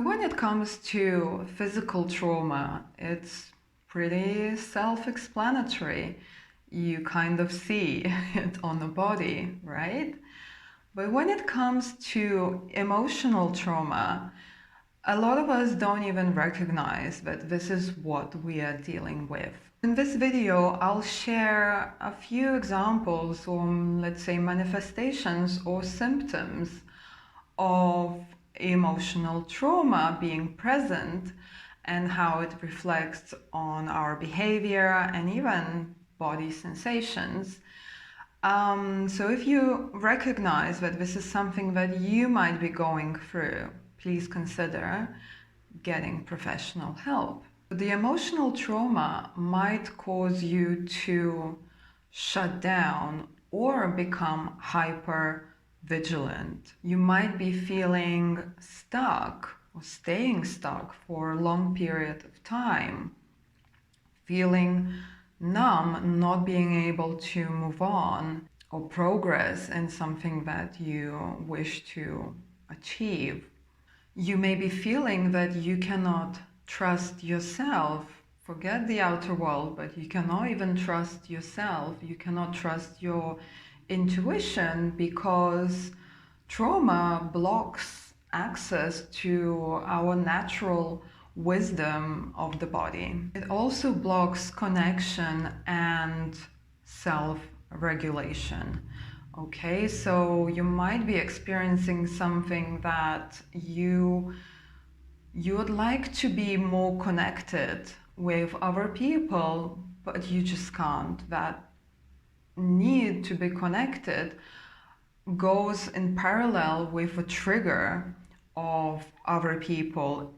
When it comes to physical trauma, it's pretty self-explanatory. You kind of see it on the body, right? But when it comes to emotional trauma, a lot of us don't even recognize that this is what we are dealing with. In this video, I'll share a few examples or, let's say, manifestations or symptoms of emotional trauma being present and how it reflects on our behavior and even body sensations. So if you recognize that this is something that you might be going through, please consider getting professional help. The emotional trauma might cause you to shut down or become hyper vigilant. You might be feeling stuck or staying stuck for a long period of time, feeling numb, not being able to move on or progress in something that you wish to achieve. You may be feeling that you cannot trust yourself. Forget the outer world, but you cannot even trust yourself. You cannot trust your intuition because trauma blocks access to our natural wisdom of the body. It also blocks connection and self-regulation. Okay, so you might be experiencing something that you would like to be more connected with other people, but you just can't. That need to be connected goes in parallel with a trigger of other people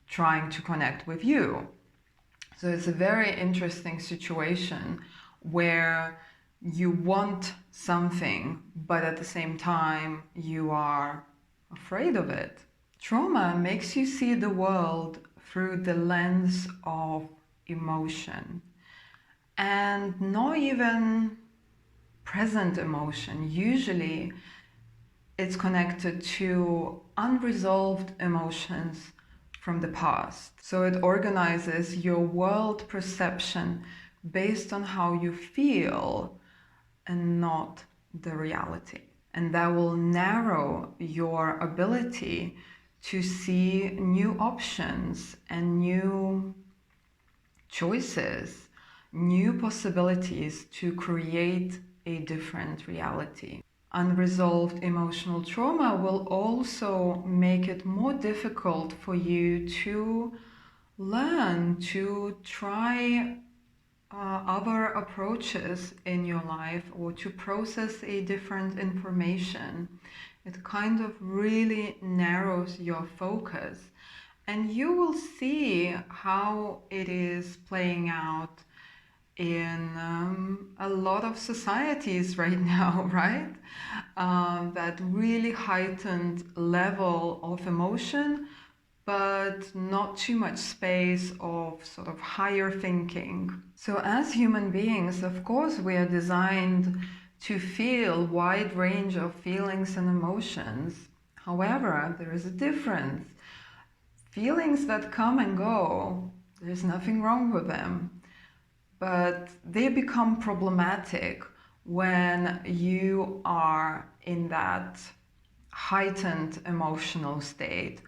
trying to connect with you. So it's a very interesting situation where you want something, but at the same time you are afraid of it. Trauma makes you see the world through the lens of emotion and not even present emotion. Usually it's connected to unresolved emotions from the past. So it organizes your world perception based on how you feel and not the reality. And that will narrow your ability to see new options and new choices, new possibilities to create a different reality. Unresolved emotional trauma will also make it more difficult for you to learn, to try other approaches in your life or to process a different information. It kind of really narrows your focus, and you will see how it is playing out in a lot of societies right now, right? That really heightened level of emotion, but not too much space of sort of higher thinking. So as human beings, of course, we are designed to feel a wide range of feelings and emotions. However, there is a difference. Feelings that come and go, there's nothing wrong with them, but they become problematic when you are in that heightened emotional state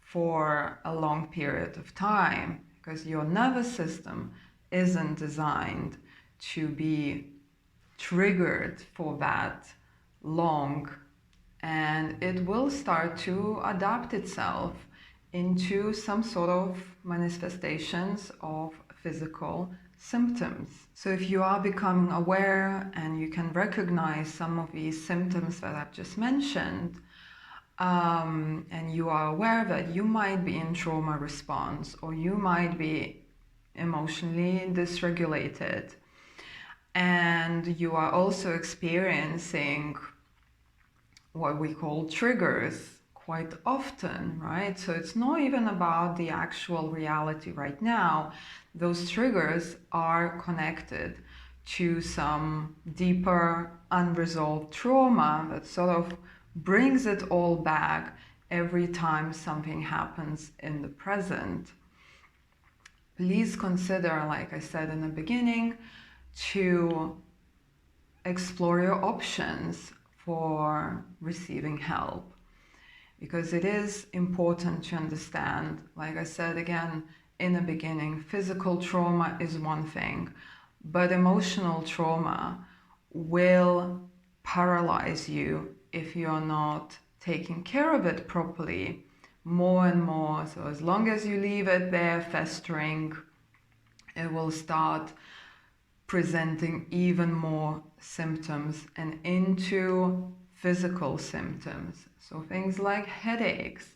for a long period of time, because your nervous system isn't designed to be triggered for that long, and it will start to adapt itself into some sort of manifestations of physical symptoms. So if you are becoming aware and you can recognize some of these symptoms that I've just mentioned, and you are aware that you might be in trauma response or you might be emotionally dysregulated, and you are also experiencing what we call triggers quite often, right? So it's not even about the actual reality right now. Those triggers are connected to some deeper unresolved trauma that sort of brings it all back every time something happens in the present. Please consider, like I said in the beginning, to explore your options for receiving help, because it is important to understand, like I said again in the beginning, physical trauma is one thing, but emotional trauma will paralyze you if you're not taking care of it properly more and more. So as long as you leave it there festering, it will start presenting even more symptoms and into physical symptoms. So things like headaches,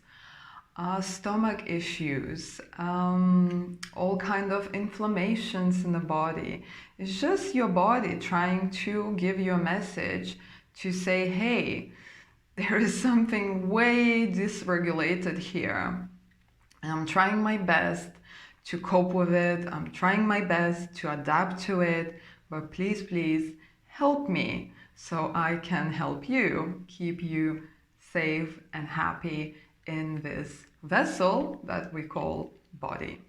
stomach issues, all kind of inflammations in the body. It's just your body trying to give you a message to say, hey, there is something way dysregulated here. And I'm trying my best to cope with it. I'm trying my best to adapt to it. But please, please help me so I can help you, keep you safe and happy in this vessel that we call body.